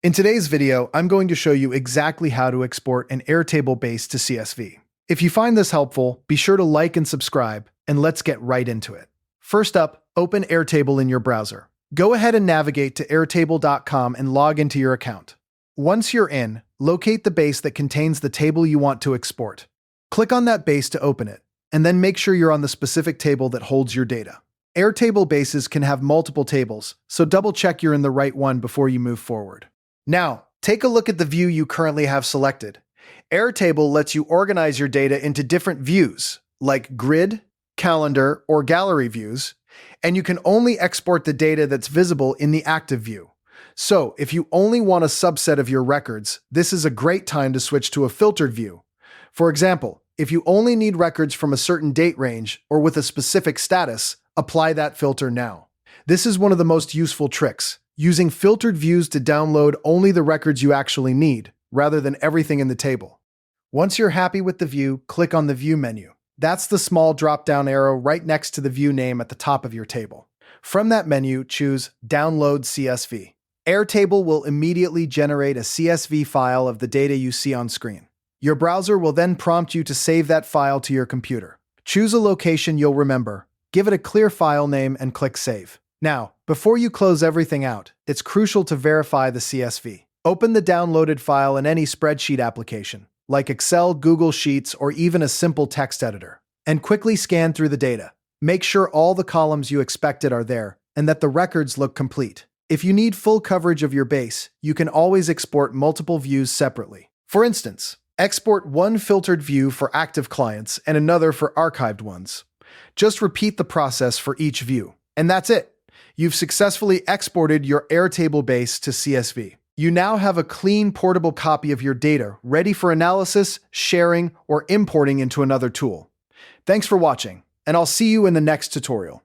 In today's video, I'm going to show you exactly how to export an Airtable base to CSV. If you find this helpful, be sure to like and subscribe, and let's get right into it. First up, open Airtable in your browser. Go ahead and navigate to airtable.com and log into your account. Once you're in, locate the base that contains the table you want to export. Click on that base to open it, and then make sure you're on the specific table that holds your data. Airtable bases can have multiple tables, so double-check you're in the right one before you move forward. Now, take a look at the view you currently have selected. Airtable lets you organize your data into different views, like grid, calendar, or gallery views, and you can only export the data that's visible in the active view. So, if you only want a subset of your records, this is a great time to switch to a filtered view. For example, if you only need records from a certain date range or with a specific status, apply that filter now. This is one of the most useful tricks, using filtered views to download only the records you actually need, rather than everything in the table. Once you're happy with the view, click on the View menu. That's the small drop-down arrow right next to the view name at the top of your table. From that menu, choose Download CSV. Airtable will immediately generate a CSV file of the data you see on screen. Your browser will then prompt you to save that file to your computer. Choose a location you'll remember, give it a clear file name, and click Save. Now, before you close everything out, it's crucial to verify the CSV. Open the downloaded file in any spreadsheet application, like Excel, Google Sheets, or even a simple text editor, and quickly scan through the data. Make sure all the columns you expected are there, and that the records look complete. If you need full coverage of your base, you can always export multiple views separately. For instance, export one filtered view for active clients and another for archived ones. Just repeat the process for each view. And that's it. You've successfully exported your Airtable base to CSV. You now have a clean, portable copy of your data ready for analysis, sharing, or importing into another tool. Thanks for watching, and I'll see you in the next tutorial.